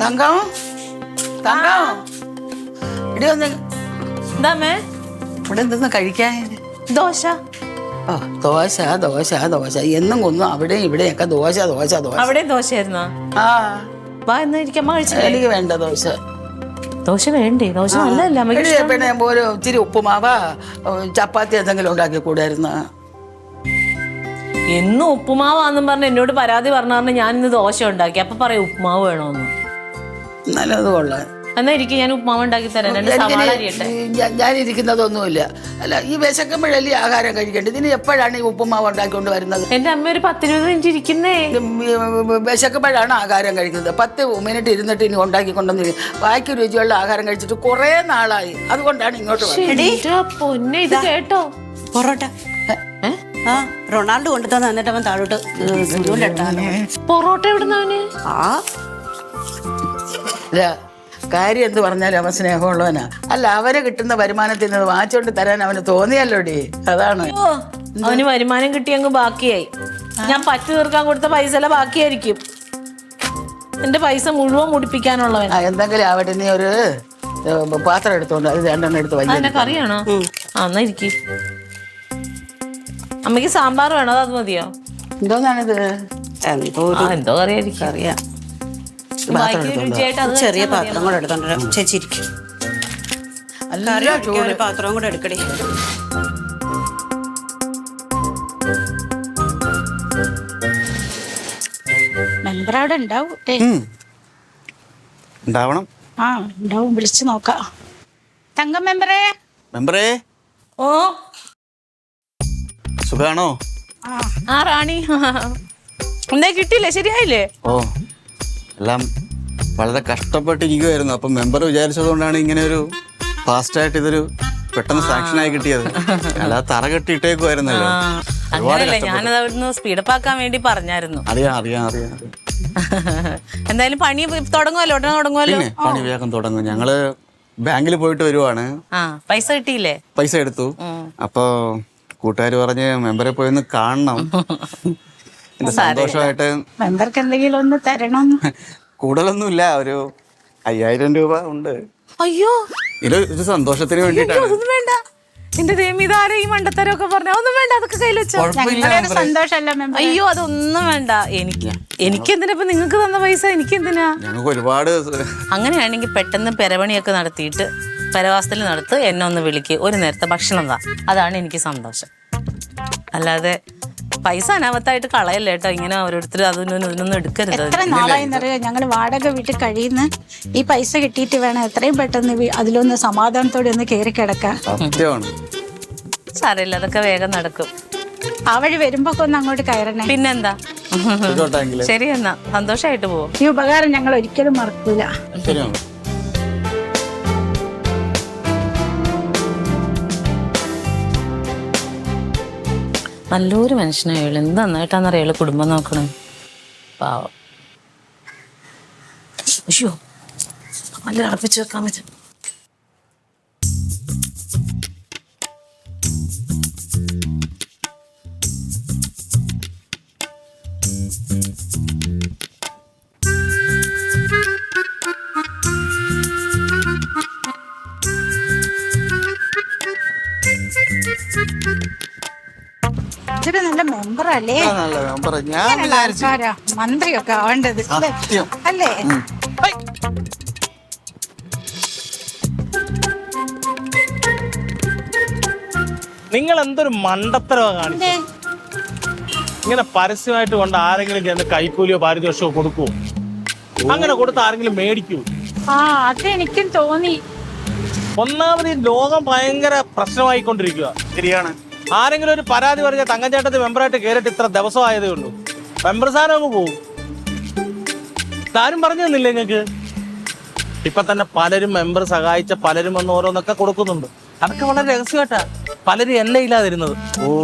തങ്കം തങ്കം ഇടി വന്ന് എന്താമേ ഇവിടെ എന്തെന്ന് കഴിക്കാൻ? ദോശ. ഓ ദോശ ദോശ ദോശ എന്നും കൊന്നും അവിടെ ഇവിടെയൊക്കെ ദോശ ദോശ ദോശ. അവിടെ ദോശയായിരുന്നോ? ആ വാ എന്ന് ഇരിക്കാൻ കഴിച്ചു. എനിക്ക് വേണ്ട ദോശ. ദോശ വേണ്ടേ? ദോശ നല്ലതല്ല. പിന്നെ ഒരു ഇച്ചിരി ഉപ്പുമാവ ചപ്പാത്തി എന്തെങ്കിലും ഉണ്ടാക്കി കൂടായിരുന്നു. എന്നും ഉപ്പുമാവാന്നും പറഞ്ഞ് എന്നോട് പരാതി പറഞ്ഞു ഞാൻ ഇന്ന് ദോശ ഉണ്ടാക്കി. അപ്പൊ പറയും ഉപ്പുമാവ് വേണോന്ന്. നല്ലത് കൊള്ളാം. എന്നാ ഇരിക്കും, ഞാൻ ഉപ്പുമാവ് ഉണ്ടാക്കി തരാം. ഞാനിരിക്കുന്നതൊന്നുമില്ല. അല്ല ഈ വിശക്കുമ്പോഴല്ലേ ആഹാരം കഴിക്കേണ്ടത്. ഇതിന് എപ്പോഴാണ് ഈ ഉപ്പുമാവ് ഉണ്ടാക്കിക്കൊണ്ട് വരുന്നത്? എന്റെ അമ്മ ഒരു 10-20 മിനിറ്റ് ഇരിക്കുന്നേ. വിശക്കുമ്പോഴാണ് ആഹാരം കഴിക്കുന്നത്. 10 മിനിറ്റ് ഇരുന്നിട്ട് ഇനി ഉണ്ടാക്കിക്കൊണ്ടെന്ന് ബാക്കി രുചിയുള്ള ആഹാരം കഴിച്ചിട്ട് കുറെ നാളായി. അതുകൊണ്ടാണ് ഇങ്ങോട്ട് പൊന്നെ ഇത് കേട്ടോ. പൊറോട്ട റൊണാൾഡോ കൊണ്ടു തന്നെ എന്നിട്ട് അവൻ താഴോട്ട് പൊറോട്ട എവിടുന്നവന്? കാര്യം എന്ത് പറഞ്ഞാലും അവൻ സ്നേഹമുള്ളവനാ. അല്ല അവര് കിട്ടുന്ന വരുമാനത്തിൽ നിന്ന് വാങ്ങിച്ചോണ്ട് തരാൻ അവന് തോന്നിയല്ലോടി. അതാണ്. അവന് വരുമാനം കിട്ടിയങ്ങ് ബാക്കിയായി. ഞാൻ പറ്റു തീർക്കാൻ കൊടുത്ത പൈസ എല്ലാം ബാക്കിയായിരിക്കും. എന്റെ പൈസ മുഴുവൻ മുടിപ്പിക്കാനുള്ളവൻ. എന്തെങ്കിലും ആവട്ടെ, നീ ഒരു പാത്രം എടുത്തോണ്ട് അത് 2 എടുത്ത് വലിയ കറിയാണോ? എന്നാ ഇരിക്കും. അമ്മക്ക് സാമ്പാർ വേണോ? അത് മതിയോ? എന്തോന്നാണിത്? എന്തോ കറിയായിരിക്കും. അറിയാം. ചെറിയ പാത്രം കൂടെ എടുത്തോണ്ട് ചേച്ചിരിക്കും. ഒരു പാത്രവും കൂടെ എടുക്കണേ. മെമ്പർ അവിടെ ഉണ്ടാവും. ഉണ്ടാവണം. ആ ഉണ്ടാവും, വിളിച്ചു നോക്കാം. തങ്കം മെമ്പറേ. മെമ്പറേ ഓ സുഖാണോ? ആ റാണി എന്താ കിട്ടിയില്ലേ? ശരിയായില്ലേ? ഓ എല്ലാം വളരെ കഷ്ടപ്പെട്ടിരിക്കുമായിരുന്നു. അപ്പം മെമ്പർ വിചാരിച്ചതുകൊണ്ടാണ് ഇങ്ങനെ ഒരു ഫാസ്റ്റായിട്ട് ഇതൊരു പെട്ടെന്ന് സാങ്ഷൻ ആയി കിട്ടിയത്. അല്ലാതെ തറ കെട്ടിയിട്ടേക്കുമായിരുന്നല്ലോ. അങ്ങനെയല്ലേ, ഞാനത് അവിടുന്ന് സ്പീഡപ്പ് ആക്കാൻ വേണ്ടി പറഞ്ഞായിരുന്നു. അറിയാം അറിയാം അറിയാം. എന്തായാലും പണി തുടങ്ങുമല്ലോ, ഉടനെ തുടങ്ങുമല്ലോ. പണി വേഗം തുടങ്ങും. ഞങ്ങള് ബാങ്കിൽ പോയിട്ട് വരുവാണ്. പൈസ കിട്ടിയില്ലേ? പൈസ എടുത്തു. അപ്പൊ കൂട്ടുകാര് പറഞ്ഞ് മെമ്പറെ പോയി ഒന്ന് കാണണം. എന്റെ സന്തോഷമായിട്ട് മെമ്പർക്ക് എന്തെങ്കിലും ഒന്ന് തരണം. കൂടുതലൊന്നുമില്ല, ഒരു 5000 രൂപ ഉണ്ട്. അയ്യോ ഇത് സന്തോഷത്തിന് വേണ്ടിട്ടാണ്. ഒന്നും വേണ്ട. എന്റെ ദൈവം, ഇതാരെ ഈ മണ്ടത്തരമൊക്കെ പറഞ്ഞ ഒന്നും വേണ്ട. അതൊക്കെ കയ്യിൽ വെച്ചോ. സന്തോഷമല്ല മെമ്പർ. അയ്യോ അതൊന്നും വേണ്ട. എനിക്കെന്തിനാ ഇപ്പൊ നിങ്ങൾക്ക് തന്ന പൈസ? എനിക്കെന്തിനാ? ഞങ്ങൾക്ക് ഒരുപാട്. അങ്ങനെയാണെങ്കിൽ പെട്ടെന്ന് പെരപണിയൊക്കെ നടത്തിയിട്ട് പരവാസത്തിൽ നടത്ത്, എന്നെ ഒന്ന് വിളിക്ക്, ഒരു നേരത്തെ ഭക്ഷണം താ. അതാണ് എനിക്ക് സന്തോഷം. അല്ലാതെ പൈസ അനാവത്തായിട്ട് കളയല്ലേ കേട്ടോ. ഇങ്ങനെ ഓരോരുത്തരും ഇതിനൊന്നും എടുക്കരുത്. എത്ര നാളായിന്നറിയോ ഞങ്ങള് വാടക വീട്ടിൽ കഴിയുന്ന. ഈ പൈസ കിട്ടിയിട്ട് വേണം എത്രയും പെട്ടെന്ന് അതിലൊന്ന് സമാധാനത്തോടെ ഒന്ന് കയറി കിടക്കാൻ. സാരമില്ല, അതൊക്കെ വേഗം നടക്കും. ആ വഴി വരുമ്പോ ഒന്ന് അങ്ങോട്ട് കയറണേ. പിന്നെന്താ? ശരി എന്നാ, സന്തോഷമായിട്ട് പോവും. ഈ ഉപകാരം ഞങ്ങൾ ഒരിക്കലും മറക്കൂല. നല്ലൊരു മനുഷ്യനായുള്ളു. എന്ത് നന്നായിട്ടാന്നറിയാള് കുടുംബം നോക്കണം. പാവം. അയ്യോ നല്ല അടപ്പിച്ചു വെക്കാൻ പറ്റും. ഇതൊരു നല്ല മെമ്പറല്ലേ? മന്ത്രിയൊക്കെ ആവേണ്ടത് അല്ലേ? നിങ്ങൾ എന്തൊരു മണ്ടത്തരവാ കാണിച്ചത്. ഇങ്ങനെ പരസ്യമായിട്ട് കൊണ്ട് ആരെങ്കിലും ചെന്ന് കൈക്കൂലിയോ പാരിതോഷമോ കൊടുക്കുവോ? അങ്ങനെ കൊടുത്ത് ആരെങ്കിലും മേടിക്കൂ? അതെനിക്കും തോന്നി. ഒന്നാമത് ഈ ലോകം ഭയങ്കര പ്രശ്നമായിക്കൊണ്ടിരിക്കുക. ശരിയാണ്. ആരെങ്കിലും ഒരു പരാതി പറഞ്ഞ തങ്കച്ചേട്ടത്തിൽ മെമ്പറായിട്ട് കയറിയിട്ട് ഇത്ര ദിവസമായതേ ഉള്ളൂ. മെമ്പർ സ്ഥാനം അങ്ങ് പോവും. ആരും പറഞ്ഞു തന്നില്ല നിങ്ങൾക്ക്? ഇപ്പൊ തന്നെ പലരും മെമ്പർ സഹായിച്ച പലരും വന്ന് ഓരോന്നൊക്കെ കൊടുക്കുന്നുണ്ട്. അതൊക്കെ വളരെ രഹസ്യമായിട്ടാ പലരും എന്നെ ഇല്ലാതിരുന്നത്.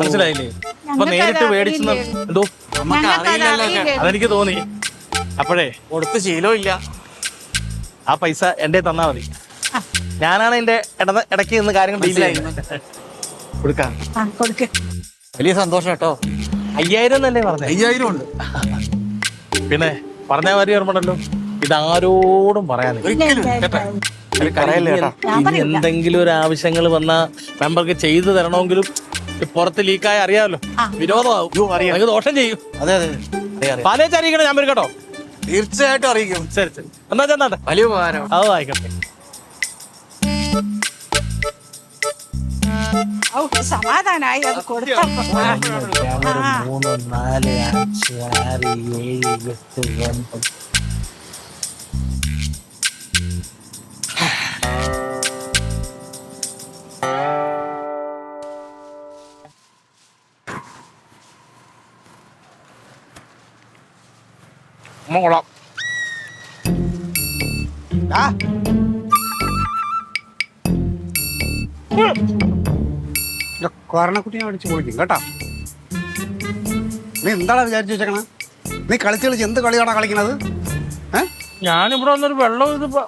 മനസ്സിലായില്ലേ? അപ്പൊ നേരിട്ട് മേടിച്ചു എന്തോ അതെനിക്ക് തോന്നി. അപ്പോഴേ കൊടുത്ത് ശീലവും ഇല്ല. ആ പൈസ എന്റെ തന്നാ മതി. ഞാനാണ് എന്റെ ഇടയ്ക്ക് നിന്ന് കാര്യങ്ങൾ ഡീൽ ചെയ്യുന്നത്. കൊടുക്കാം. വലിയ സന്തോഷം കേട്ടോ. 5000 എന്നല്ലേ പറഞ്ഞേ? 5000 ഉണ്ട്. പിന്നെ പറഞ്ഞ കാര്യം ഓർമ്മണ്ടല്ലോ, ഇതാരോടും പറയാനില്ല. പറയല്ലേ കേട്ടോ. ഇനി എന്തെങ്കിലും ഒരു ആവശ്യങ്ങൾ വന്ന മെമ്പർക്ക് ചെയ്തു തരണമെങ്കിലും പുറത്ത് ലീക്കായി അറിയാമല്ലോ, വിരോധമാവും, നിങ്ങൾക്ക് ദോഷം ചെയ്യും. അതെ അതെ അറിയാം. പാലേച്ച് അറിയിക്കണം ഞാൻ വരും കേട്ടോ. തീർച്ചയായിട്ടും അറിയിക്കും. ശരി ശരി, എന്നാ ചെന്നാട്ടെ. വലിയ ഉപകാരം. അത് ആയിക്കോട്ടെ. സമാധാനായി അത് കൊടുത്തപ്പോ. 3, 4, 5, 6, 7, 8, 9. കൊള്ളാം. കോരണക്കുട്ടിയെ അടിച്ച് പൊളിക്കും കേട്ടോ. നീ എന്താണ് വിചാരിച്ചു വെച്ചേക്കണ? നീ കളിച്ച് കളിച്ച് എന്ത് കളിയാണോ കളിക്കണത്? ഞാനിവിടെ വന്നൊരു വെള്ളം ഇതിപ്പോ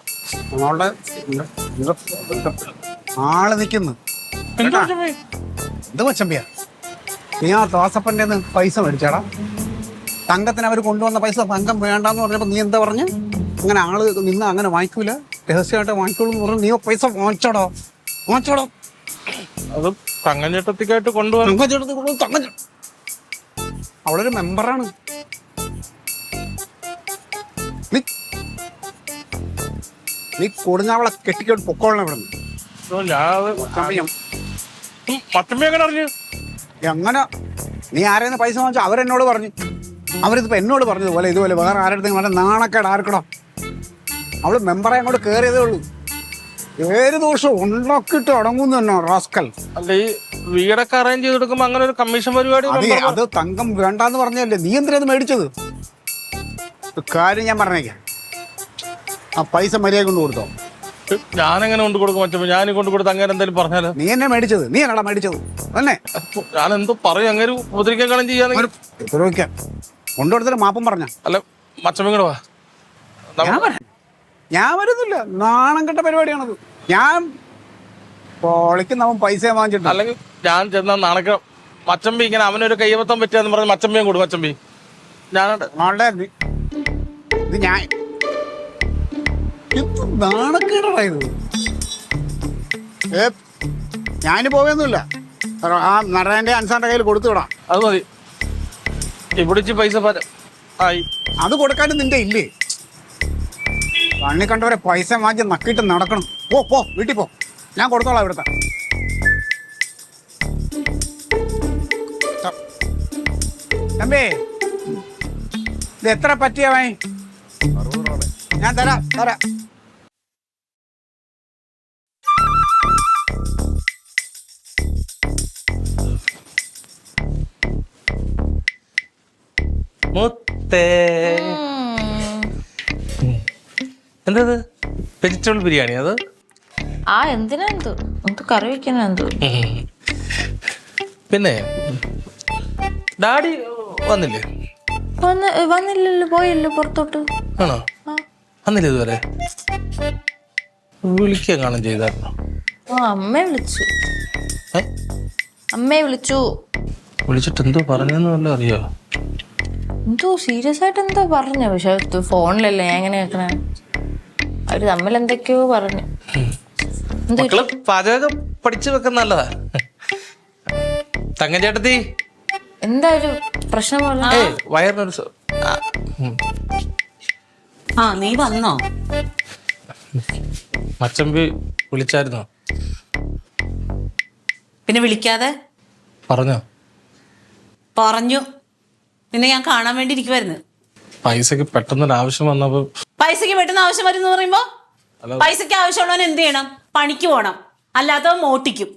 നമ്മളുടെ ആള് നിക്കുന്നു. എന്ത് മച്ചമ്പിയാ നീ ആ ദോസപ്പൻ്റെ പൈസ മേടിച്ചാടാ? തങ്കത്തിന് അവർ കൊണ്ടുവന്ന പൈസ തങ്കം വേണ്ടാന്ന് പറഞ്ഞപ്പോൾ നീ എന്താ പറഞ്ഞു? അങ്ങനെ ആള് നിന്ന് അങ്ങനെ വാങ്ങിക്കൂല, രഹസ്യമായിട്ട് വാങ്ങിക്കോളൂ എന്ന് പറഞ്ഞു. നീ പൈസ വാങ്ങിച്ചോടോ? വാങ്ങിച്ചോടോ? അത് തങ്കഞ്ചേട്ടത്തിക്കായിട്ട് കൊണ്ടുവന്നു. അവളൊരു മെമ്പറാണ്. നീ കൊടുങ്ങാവളെ കെട്ടിക്കോട്ട് പൊക്കോളണം ഇവിടെ നിന്ന്. പത്തുമ്പ എങ്ങനെ അറിഞ്ഞു? എങ്ങനെ? നീ ആരെന്ന് പൈസ വാങ്ങിച്ചാൽ അവരെന്നോട് പറഞ്ഞു. അവരിതിപ്പോൾ എന്നോട് പറഞ്ഞതുപോലെ ഇതുപോലെ വേറെ ആരുടെ വളരെ നാണക്കേട് ആർക്കടോ. അവള് മെമ്പറെ അങ്ങോട്ട് കയറിയതേ ഉള്ളൂ. ഏത് ദിവസവും ഉണ്ടാക്കിയിട്ട് അടങ്ങുന്നു തന്നെ റാസ്കൽ. അല്ല, ഈ വീടൊക്കെ അറേഞ്ച് ചെയ്ത് കൊടുക്കുമ്പോ അങ്ങനെ ഒരു കമ്മീഷൻ പരിപാടി അത് തങ്കം വേണ്ടാന്ന് പറഞ്ഞല്ലേ, നീ എന്തിനാ മേടിച്ചത്? ഒരു കാര്യം ഞാൻ പറഞ്ഞേക്കാം, ആ പൈസ മര്യാദ കൊണ്ട് കൊടുത്തോ. ഞാനെങ്ങനെ കൊണ്ട് കൊടുക്കും? മറ്റേ ഞാൻ കൊണ്ട് കൊടുത്ത് അങ്ങനെ എന്തെങ്കിലും പറഞ്ഞാലോ? നീ എന്നെ മേടിച്ചത്, നീ എന്നടാ മേടിച്ചത് തന്നെ. ഞാൻ എന്തോ പറയും, അങ്ങനെ ഉപദ്രവിക്കാൻ ചെയ്യാൻ ഉപദ്രവിക്കാൻ കൊണ്ടുകൊടുത്തിട്ട് മാപ്പം പറഞ്ഞ. അല്ല, മച്ചമ്മ വാ. ഞാൻ വരുന്നില്ല, നാണം കെട്ട പരിപാടിയാണത്. ഞാൻ പൊളിക്കുന്നവൻ പൈസ വാങ്ങിച്ചിട്ട്. അല്ലെങ്കിൽ ഞാൻ ചെന്ന നാണക്ക മച്ചമ്പി ഇങ്ങനെ അവനൊരു കയ്യബദ്ധം പറ്റിയാന്ന് പറഞ്ഞ് മച്ചമ്പിയും കൊടുക്കും. മച്ചമ്പി ഞാനുണ്ട് ഇത് ഞാൻ നാണക്കേടാ ഇത്. ഞാന് പോവുകയൊന്നുമില്ല, ആ നടന്റെ അൻസാന്റെ കയ്യിൽ കൊടുത്തു വിടാം. അത് മതി. ഇവിടെ പൈസ ആയി. അത് കൊടുക്കാനും നിന്റെ ഇല്ലേ? കണ്ണി കണ്ടവരെ പൈസ വാങ്ങിച്ച് നക്കിയിട്ട് നടക്കണം. പോ വീട്ടിൽ പോ, ഞാൻ കൊടുത്തോളാം ഇവിടുത്തെ. തമ്പി ഇത് എത്ര പറ്റിയവൻ? ഞാൻ തരാം. എന്തത് വെജിറ്റബിൾ ബിരിയാണി? അത് എന്തിനാ കറി വെക്കാനാ? പിന്നെ ഡാഡി വന്നില്ലേ? വന്നില്ലല്ലോ, പോയല്ലോ പുറത്തോട്ട്. ആണോ? വന്നില്ല ഇതുവരെ? വിളിക്കുക കാണാൻ ചെയ്തായിരുന്നു. അമ്മയെ വിളിച്ചു. അമ്മയെ വിളിച്ചു. വിളിച്ചിട്ട് എന്തോ പറഞ്ഞെന്ന് വല്ല അറിയോ? എന്തോ സീരിയസ് ആയിട്ട് എന്തോ പറഞ്ഞു. പക്ഷെ ഫോണിലല്ലേ ഞാൻ എങ്ങനെ കേൾക്കണേ. അവര് തമ്മിൽ എന്തൊക്കെയോ പറഞ്ഞു. മക്കള് പാചകം പഠിച്ചു വെക്കുന്ന നല്ലതാ. തങ്കഞ്ചേട്ടത്തി എന്താ ഒരു പ്രശ്നം പോലെ? വയറിനൊരു നീ വന്നോ? മച്ചമ്പി വിളിച്ചായിരുന്നോ? പിന്നെ വിളിക്കാതെ പറഞ്ഞു. നിന്നെ ഞാൻ കാണാൻ വേണ്ടി ഇരിക്കുവായിരുന്നു. പൈസക്ക് പെട്ടെന്നൊരു ആവശ്യം വന്നപ്പോ. പൈസക്ക് പെട്ടെന്ന് ആവശ്യം വരുന്ന പറയുമ്പോ പൈസക്ക് ആവശ്യമുള്ളവൻ എന്ത് ചെയ്യണം? പണിക്ക് പോണം, അല്ലാത്തവൻ മോട്ടിക്കും.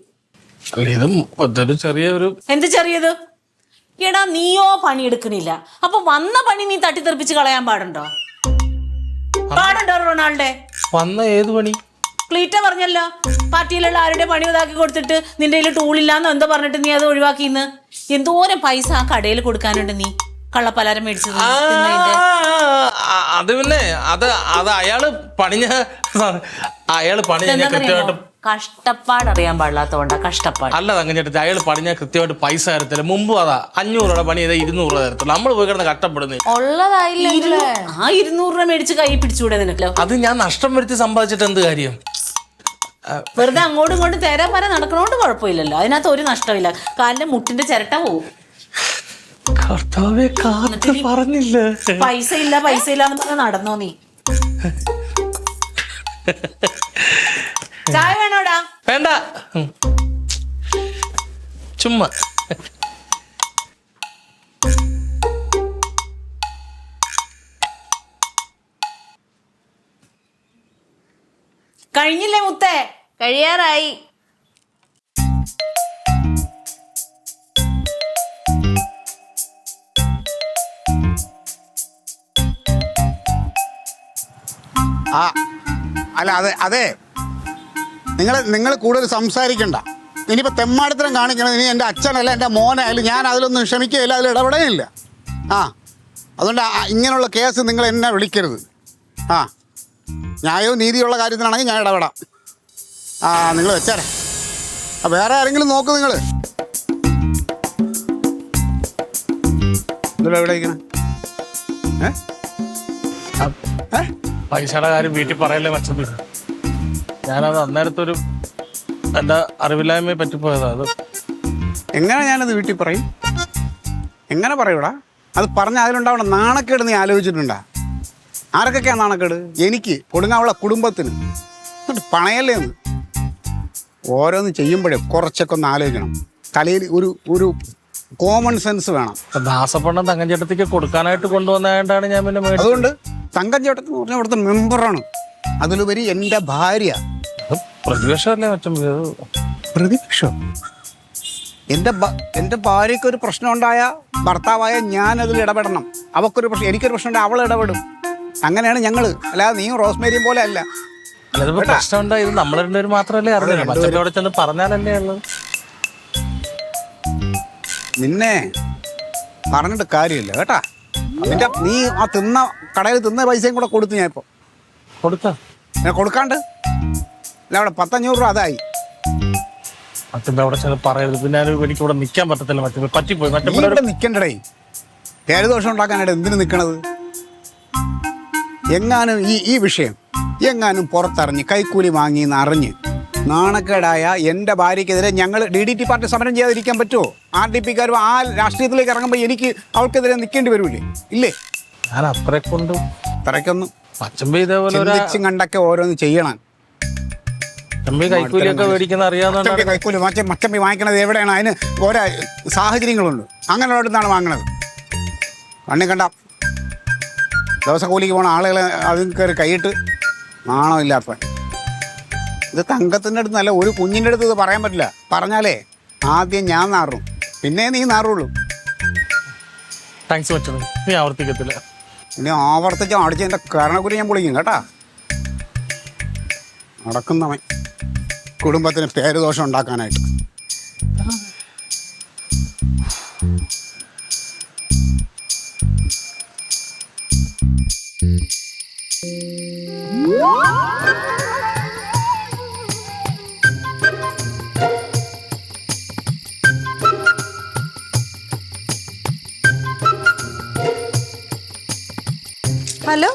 ഇതും ചെറിയൊരു. എന്ത് ചെറിയത്? എടാ, നീയോ പണിയെടുക്കണില്ല, അപ്പൊ വന്ന പണി നീ തട്ടിത്തെറിപ്പിച്ച് കളയാൻ പാടുണ്ടോ? റൊണാൾഡേ വന്ന ഏത് പണി? ക്ലീറ്റ പറഞ്ഞല്ലോ, പാർട്ടിയിലുള്ള ആരുടെ പണി ഇതാക്കി കൊടുത്തിട്ട് നിന്റെ കയ്യിൽ ടൂളില്ലാന്നോ എന്തോ പറഞ്ഞിട്ട് നീ അത് ഒഴിവാക്കിന്ന്. എന്തോരം പൈസ ആ കടയിൽ കൊടുക്കാനുണ്ട് നീ. കള്ളപ്പലാരം മേടിച്ചത് ആ, തിന്നതിന്റെ? അത് പിന്നെ അത് അത് അയാള് പണിഞ്ഞ ഞാൻ കൃത്യമായിട്ട് കഷ്ടപ്പാട് അറിയാൻ പാടില്ലാത്തതുകൊണ്ടാ കഷ്ടപ്പാട്. അല്ല തങ്കച്ചേട്ടത്തി, അയാൾ പണിഞ്ഞ കൃത്യമായിട്ട് പൈസ തരത്തില്ല. മുമ്പ് അതാ 500 രൂപ പണി ചെയ്താൽ 200 രൂപ തരത്തില്ല. നമ്മൾ പോയി കിടന്ന് കഷ്ടപ്പെടുന്നേ. ഉള്ളതായില്ല. ആ 200 രൂപ മേടിച്ച് കൈ പിടിച്ചുകൂടെ നിനക്കല്ലോ? അത് ഞാൻ നഷ്ടം വരുത്തി സമ്പാദിച്ചിട്ട് എന്ത് കാര്യം? വെറുതെ അങ്ങോട്ടും ഇങ്ങോട്ടും തേരാ പര നടക്കണോണ്ട് കുഴപ്പമില്ലല്ലോ. അതിനകത്ത് ഒരു നഷ്ടമില്ല. കാലിന്റെ മുട്ടിന്റെ ചിരട്ട പോവും. കർത്താവേ, കാത്ത് പറഞ്ഞില്ല. പൈസ ഇല്ല എന്ന് പറഞ്ഞ് നടന്നോ നീ? ചായ വേണോടാ? വേണ്ട, ചുമ്മാ. കഴിഞ്ഞില്ലേ മുത്തേ? കഴിയാറായി. ആ അല്ല അതെ നിങ്ങൾ കൂടുതൽ സംസാരിക്കണ്ട. ഇനിയിപ്പോൾ തെമ്മാടിത്തരം കാണിക്കണം. ഇനി എൻ്റെ അച്ഛനല്ല എൻ്റെ മോനായാലും ഞാൻ അതിലൊന്നും ക്ഷമിക്കുകയില്ല, അതിൽ ഇടപെടുകയില്ല. ആ അതുകൊണ്ട് ഇങ്ങനെയുള്ള കേസ് നിങ്ങൾ എന്നെ വിളിക്കരുത്. ആ ന്യായവും നീതിയുള്ള കാര്യത്തിനാണെങ്കിൽ ഞാൻ ഇടപെടാം. ആ നിങ്ങൾ വെച്ചാലേ വേറെ ആരെങ്കിലും നോക്ക്. നിങ്ങൾ ഇതിൽ എവിടെ ഇരിക്കണേ? പൈസയുടെ കാര്യം വീട്ടിൽ പറയല്ലേ മച്ചമ്പി. ഞാനത് അന്നേരത്തൊരു എൻ്റെ അറിവില്ലായ്മയെ പറ്റിപ്പോയതാ. അത് എങ്ങനെ ഞാനത് വീട്ടിൽ പറയും? എങ്ങനെ പറയൂടാ? അത് പറഞ്ഞാൽ അതിലുണ്ടാവണം നാണക്കേട് നീ ആലോചിച്ചിട്ടുണ്ടാ? ആർക്കൊക്കെയാണ് നാണക്കേട്? എനിക്ക്, കൊടുങ്ങാവുള്ള കുടുംബത്തിന്. എന്നിട്ട് പണയല്ലേ എന്ന് ഓരോന്ന് ചെയ്യുമ്പോഴേ കുറച്ചൊക്കെ ഒന്ന് ആലോചിക്കണം. തലയിൽ ഒരു കോമൺ സെൻസ് വേണം. ദാസപ്പണ്ണം തങ്കഞ്ചേട്ടത്തിക്ക് കൊടുക്കാനായിട്ട് കൊണ്ടുവന്നതായിട്ടാണ് ഞാൻ പിന്നെ മേടിച്ചത്. അതുകൊണ്ട് തങ്കഞ്ചേട്ടൻ എന്ന് പറഞ്ഞാൽ ഇവിടുത്തെ മെമ്പറാണ്. അതിലുപരി എൻ്റെ ഭാര്യ. പ്രതിപക്ഷമല്ലേ മച്ചമ്പി? പ്രതിപക്ഷം? എൻ്റെ ഭാര്യയ്ക്ക് ഒരു പ്രശ്നം ഉണ്ടായ ഭർത്താവായ ഞാൻ അതിൽ ഇടപെടണം. അവൾക്കൊരു പ്രശ്നം, എനിക്കൊരു പ്രശ്നം ഉണ്ടായ അവൾ ഇടപെടും. അങ്ങനെയാണ് ഞങ്ങൾ. അല്ലാതെ നീയും റോസ്മേരിയും പോലെ അല്ല. അല്ലതിപ്പോ പ്രശ്നം ഉണ്ടായി. ഇത് നമ്മൾ രണ്ടുപേരും മാത്രമല്ലേ അറിഞ്ഞില്ല. മച്ചമ്പി അവിടെ ചെന്ന് പറഞ്ഞാലല്ലേ ഉള്ളത്. നിന്നെ പറഞ്ഞിട്ട് കാര്യമില്ല കേട്ടാ. നീ ആ കടയിൽ തിന്ന പൈസയും കൂടെ കൊടുത്തു. ഞാൻ ഇപ്പോൾ ഞാൻ കൊടുക്കാണ്ട് അല്ല അവിടെ 500 രൂപ അതായി. മറ്റേ അവിടെ ചെന്ന് പറയരുത്. പിന്നെ എനിക്ക് ഇവിടെ നിൽക്കാൻ പറ്റത്തില്ല. മറ്റേ പറ്റിപ്പോയി. ഇവിടെ നിൽക്കണ്ടടേ. പേരുദോഷം ഉണ്ടാക്കാനായിട്ട് എന്തിനു നിൽക്കണത്? എങ്ങാനും ഈ വിഷയം എങ്ങാനും പുറത്തറിഞ്ഞ് കൈക്കൂലി വാങ്ങിയെന്ന് അറിഞ്ഞ് നാണക്കേടായ എൻ്റെ ഭാര്യയ്ക്കെതിരെ ഞങ്ങൾ DDT പാർട്ടി സമരം ചെയ്യാതിരിക്കാൻ പറ്റുമോ? RDPക്കാർ ആ രാഷ്ട്രീയത്തിലേക്ക് ഇറങ്ങുമ്പോൾ എനിക്ക് അവൾക്കെതിരെ നിൽക്കേണ്ടി വരൂലേ? ഇല്ലേ? ഞാൻ അത്രേ കൊണ്ട് അത്രയ്ക്കൊന്നും മച്ചമ്പി ഇതേപോലെ ചിന്തിച്ചും കണ്ടൊക്കെ ഓരോന്ന് ചെയ്യണം. കൈക്കൂലിയൊക്കെ മേടിക്കുന്ന അറിയാവുന്ന കൈക്കൂലി മച്ചമ്പി വാങ്ങിക്കണത് എവിടെയാണ്? അതിന് ഓരോ സാഹചര്യങ്ങളുണ്ട്. അങ്ങനെയുള്ളടത്താണ് വാങ്ങണത്. കണ്ണി കണ്ട ദിവസക്കൂലിക്ക് പോണ ആളുകളെ അതിൽ കയറി കൈയിട്ട് നാണമില്ലാത്തവൻ. ഇത് തങ്കത്തിൻ്റെ അടുത്ത് നല്ല ഒരു കുഞ്ഞിൻ്റെ അടുത്ത് ഇത് പറയാൻ പറ്റില്ല. പറഞ്ഞാലേ ആദ്യം ഞാൻ നാറും, പിന്നെ നീ നാറുള്ളൂ. താങ്ക്സ് മച്ചമ്പി. നീ ആവർത്തിക്കത്തില്ല. ഇനി ആവർത്തിച്ച് അടിച്ച് എൻ്റെ കരണക്കുരി ഞാൻ പൊളിക്കും കേട്ടാ. നടക്കുന്നവൻ കുടുംബത്തിന് പേരുദോഷം ഉണ്ടാക്കാനായിട്ട്. ഹലോ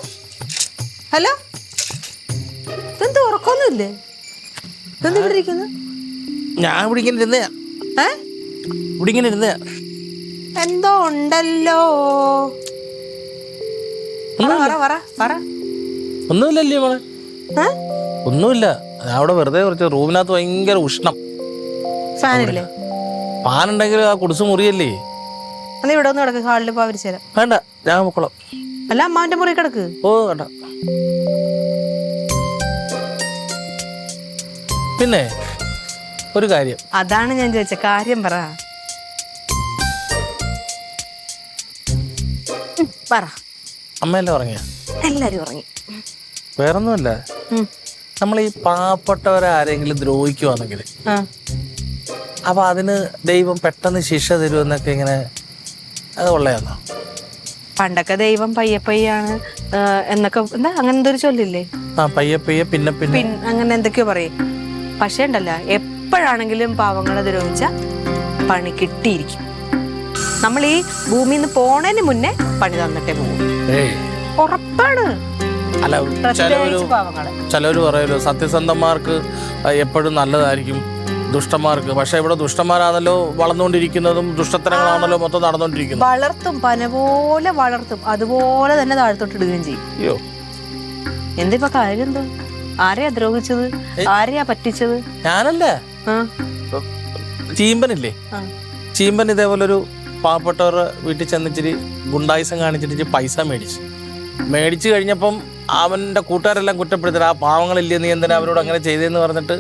ഹലോ, ഇതെന്ത് ഉറക്കൊന്നുമില്ലേ? ഇതെന്ത് ഇവിടെ ഇരിക്കുന്നു? ഞാൻ ഇവിടെ ഇങ്ങനെ ഇരുന്നേ. ഇവിടെ ഇങ്ങനെ ഇരുന്നേ. എന്തോ ഉണ്ടല്ലോ. ഒന്നുമില്ലല്ലേ മോളെ? ഒന്നുമില്ല. ഞാൻ അവിടെ വെറുതെ കുറച്ച് റൂമിനകത്ത് ഭയങ്കര ഉഷ്ണം. ഫാനില്ലേ? ഫാനുണ്ടെങ്കിൽ ആ കുടിസ് മുറിയല്ലേ. നീ ഇവിടെ ഒന്ന് കിടക്ക്, ഹാളിൽ പോവാ വിരിച്ചുതരാം. വേണ്ട, ഞാൻ പൊക്കോളാം. അല്ല അമ്മാവിന്റെ മുറി കിടക്ക്. ഓ വേണ്ട. പിന്നെ ഒരു കാര്യം. അതാണ് ഞാൻ ചോദിച്ച കാര്യം. പറ. അമ്മയല്ലേ ഉറങ്ങിയ? എല്ലാരും ഉറങ്ങി. വേറൊന്നുമല്ല, നമ്മൾ ഈ പാവപ്പെട്ടവരെ ആരെങ്കിലും ദ്രോഹിക്കുവാണെങ്കിൽ അപ്പൊ അതിന് ദൈവം പെട്ടെന്ന് ശിക്ഷ തരുമെന്നൊക്കെ ഇങ്ങനെ അത് കൊള്ളയാന്നോ? പണ്ടൊക്കെ ദൈവം പയ്യപ്പയ്യാണ് എന്നൊക്കെ എന്താ അങ്ങനെ എന്തൊരു ചൊല്ലില്ലേ? ആ പയ്യെ പയ്യെ പിന്നെ പിന്നെ അങ്ങനെ എന്തൊക്കെയോ പറയും. പക്ഷേ ഉണ്ടല്ല, എപ്പോഴാണെങ്കിലും പാവങ്ങളെ ദ്രോഹിച്ച പണി കിട്ടിയിരിക്കും. നമ്മൾ ഈ ഭൂമിയിൽ നിന്ന് പോണതിന് മുന്നേ പണി തന്നിട്ടേ പോകും. ഏയ് ഉറപ്പാണ്. അല്ല, പ്രത്യേകിച്ച് പാവങ്ങളെ. ചിലവര് പറയുമല്ലോ സത്യസന്ധന്മാർക്ക് എപ്പോഴും നല്ലതായിരിക്കും, ദുഷ്ടന്മാർക്ക്. പക്ഷെ ഇവിടെ ദുഷ്ടന്മാരാണല്ലോ വളർന്നുകൊണ്ടിരിക്കുന്നതും ദുഷ്ടത്തരങ്ങളാണല്ലോ മൊത്തം നടന്നുകൊണ്ടിരിക്കുന്നത്. വളർത്തും, പന പോലെ വളർത്തും, അതുപോലെ തന്നെ താഴ്ത്തോട്ടിടുകയും ചെയ്യും. അയ്യോ, എന്തിപ്പോ കാര്യം എന്തോ? ആരെയാ ദ്രോഹിച്ചത്? ആരെയാ പറ്റിച്ചത്? ഞാനല്ല, ആ ചീമ്പനില്ലേ, ചീമ്പൻ ഇതേപോലെ ഒരു പാവപ്പെട്ടവരുടെ വീട്ടിൽ ചെന്നിച്ചിരി ഗുണ്ടായുസം കാണിച്ചിട്ട് പൈസ മേടിച്ചു കഴിഞ്ഞപ്പം അവൻ്റെ കൂട്ടുകാരെല്ലാം കുറ്റപ്പെടുത്തില്ല, ആ പാവങ്ങളില്ലേ നീ എന്തിനാ അവരോട് അങ്ങനെ ചെയ്തതെന്ന് പറഞ്ഞിട്ട്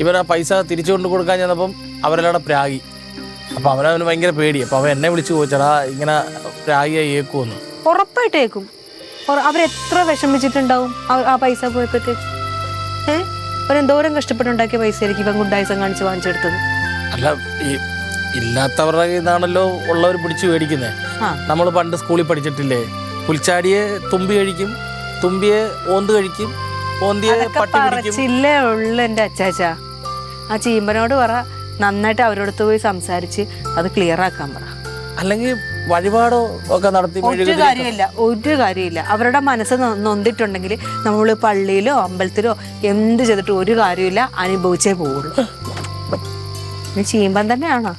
ഇവർ ആ പൈസ തിരിച്ചു കൊണ്ട് കൊടുക്കാൻ ചെന്നപ്പം അവരെല്ലാം പ്രാഗി. അപ്പം അവനവന് ഭയങ്കര പേടി. അപ്പം അവൻ എന്നെ വിളിച്ച് ചോദിച്ചടാ ഇങ്ങനെ പ്രാഗിയായി ഏക്കുമെന്ന്. ഉറപ്പായിട്ടേക്കും. അവരെത്ര വിഷമിച്ചിട്ടുണ്ടാവും ആ പൈസ പോയപ്പോഴത്തേക്ക്. അവരെന്തോരം കഷ്ടപ്പെട്ടുണ്ടാക്കിയ പൈസ ആയിരിക്കും ഇവൻ ഗുണ്ടായുസം കാണിച്ച് വാങ്ങിച്ചെടുത്തത്. അല്ല, ഈ ഇല്ലാത്തവരുടെ ഇതാണല്ലോ ഉള്ളവർ പിടിച്ചു മേടിക്കുന്നത്. നമ്മൾ പണ്ട് സ്കൂളിൽ പഠിച്ചിട്ടില്ലേ, പുൽച്ചാടിയെ തുമ്പി കഴിക്കും, തുമ്പിയെ ഓന്ത് കഴിക്കും, ഓന്തിയെ പട്ടി പിടിക്കും. പറച്ചില്ലേ ഉള്ളു എൻ്റെ അച്ചാച്ച. ആ ചീമ്പനോട് പറ, നന്നായിട്ട് അവരോടത്ത് പോയി സംസാരിച്ച് അത് ക്ലിയർ ആക്കാൻ പറ. അല്ലെങ്കിൽ വഴിപാടോ ഒക്കെ നടത്തി. ഒരു കാര്യമില്ല. അവരുടെ മനസ്സ് നൊന്തിട്ടുണ്ടെങ്കിൽ നമ്മൾ പള്ളിയിലോ അമ്പലത്തിലോ എന്ത് ചെയ്തിട്ട് ഒരു കാര്യമില്ല, അനുഭവിച്ചേ പോവുള്ളൂ. നീ ചീമ്പൻ തന്നെയാണോ?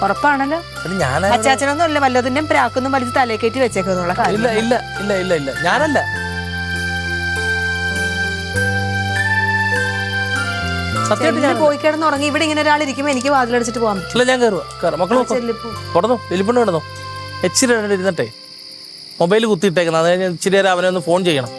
ഉറപ്പാണല്ലോ. അച്ചാച്ചനൊന്നും അല്ല വല്ലതിന്റെയും പ്രാക്കൊന്നും വലിച്ച് തലേ കയറ്റി വെച്ചേക്കുന്നുള്ള കാര്യം. ഇല്ല ഇല്ല ഇല്ല ഇല്ല ഇല്ല, ഞാനല്ല. പോയി കിടന്ന് ഉറങ്ങി. ഇവിടെ ഇങ്ങനെ ഒരാൾ ഇരിക്കുമ്പോ എനിക്ക് വാതിലടിച്ചിട്ട് പോകാൻ പറ്റില്ല. ഞാൻ കയറുക. മക്കളെ തുടർന്നു എലിപ്പണ്ട് കിടന്നു. ഇച്ചിരി ഇരുന്നിട്ടേ മൊബൈൽ കുത്തിയിട്ടേക്കുന്നത്. അത് കഴിഞ്ഞ് ഇച്ചിരി നേരം അവനെ ഒന്ന് ഫോൺ ചെയ്യണം.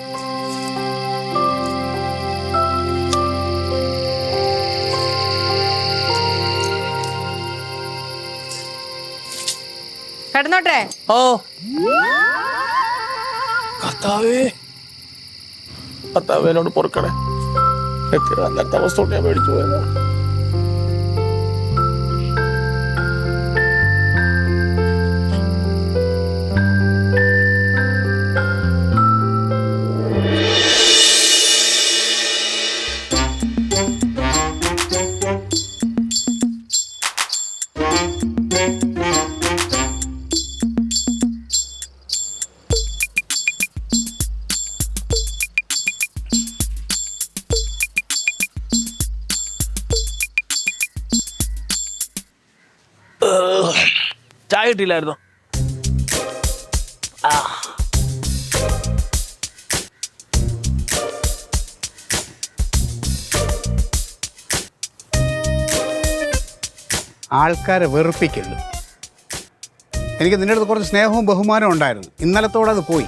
കിടന്നോട്ടെ. ഓ കർത്താവേനോട് പൊറുക്കണേ. അന്നത്തെ അവസ്ഥ കൊണ്ട് ഞാൻ മേടിച്ചു പോയത്. ചായ കിട്ടിയില്ലായിരുന്നോ? ആൾക്കാരെ വെറുപ്പിക്കരുത്. എനിക്ക് നിന്റെ അടുത്ത് കുറച്ച് സ്നേഹവും ബഹുമാനവും ഉണ്ടായിരുന്നു. ഇന്നലത്തോടെ അത് പോയി.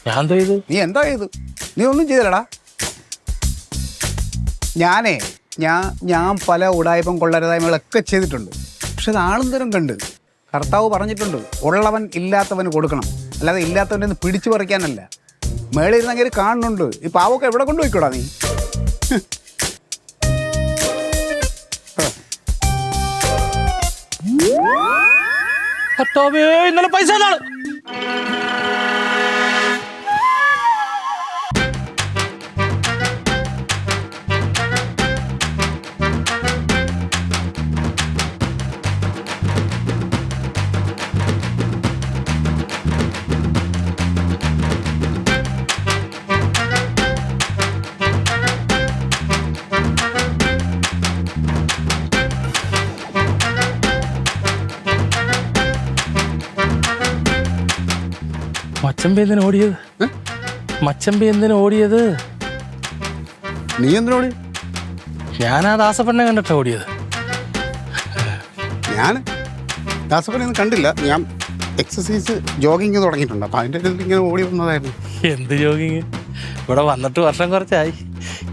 ഞാൻ ചെയ്തു? നീ എന്താ ചെയ്തു? നീ ഒന്നും ചെയ്തില്ലടാ. ഞാൻ പല ഉടായ്പം കൊള്ളരുതായ്മകളൊക്കെ ചെയ്തിട്ടുണ്ട്. പക്ഷെ അത് ആളും തരം കണ്ട് കർത്താവ് പറഞ്ഞിട്ടുണ്ട്, ഉള്ളവൻ ഇല്ലാത്തവന് കൊടുക്കണം, അല്ലാതെ ഇല്ലാത്തവൻ്റെ ഒന്ന് പിടിച്ചു പറിക്കാനല്ല. മേളിൽ ഇരുന്നെങ്കിൽ കാണുന്നുണ്ട്. ഈ പാവൊക്കെ എവിടെ കൊണ്ടുപോയിക്കൂടാ നീ? ഇന്നലെ പൈസ മച്ചമ്പി എന്തിനാ ഓടിയത്? മച്ചമ്പി എന്തിനാ ഓടിയത്? നീ എന്തിനോടി? ഞാൻ ആ ദാസപ്പണ്ണെ കണ്ടിട്ടാ ഓടിയത്. ഞാൻ ദാസപ്പനൊന്നും കണ്ടില്ല. ഞാൻ എക്സസൈസ് ജോഗിങ് തുടങ്ങിയിട്ടുണ്ട്. അപ്പം അതിൻ്റെ ഇടയിൽ ഇങ്ങനെ ഓടി വന്നതായിരുന്നു. എന്ത് ജോഗിങ്? ഇവിടെ വന്നിട്ട് വർഷം കുറച്ചായി.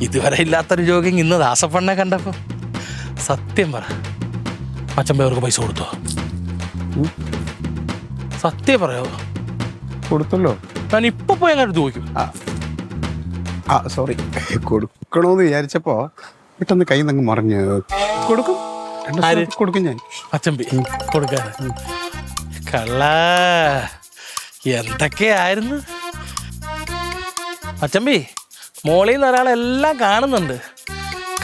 ഇതുവരെ ഇല്ലാത്തൊരു ജോഗിങ് ഇന്ന് ദാസപ്പണ്ണെ കണ്ടപ്പോൾ. സത്യം പറ, മച്ചമ്പി അവർക്ക് പൈസ കൊടുത്തോ? സത്യം പറയാവോ? കൊടുത്തല്ലോ. ഞാൻ ഇപ്പൊ പോയി അങ്ങനെ ചോദിക്കും. സോറി, കൊടുക്കണമെന്ന് വിചാരിച്ചപ്പോ പെട്ടെന്ന് കൈ നങ്ങ് മറിഞ്ഞ് കൊടുക്കും. കൊടുക്കും ഞാൻ. അച്ചമ്പി കൊടുക്കാൻ കള്ള എന്തൊക്കെയായിരുന്നു അച്ചമ്പി. മോളിൽ നിന്ന് ഒരാളെല്ലാം കാണുന്നുണ്ട്.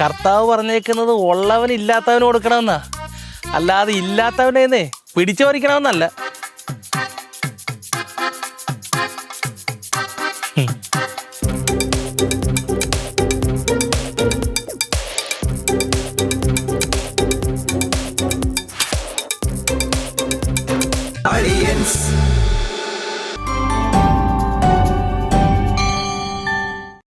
കർത്താവ് പറഞ്ഞേക്കുന്നത് ഉള്ളവന് ഇല്ലാത്തവന് കൊടുക്കണമെന്നാ, അല്ലാതെ ഇല്ലാത്തവനെ പിടിച്ചു പറിക്കണമെന്നല്ല. Aliens.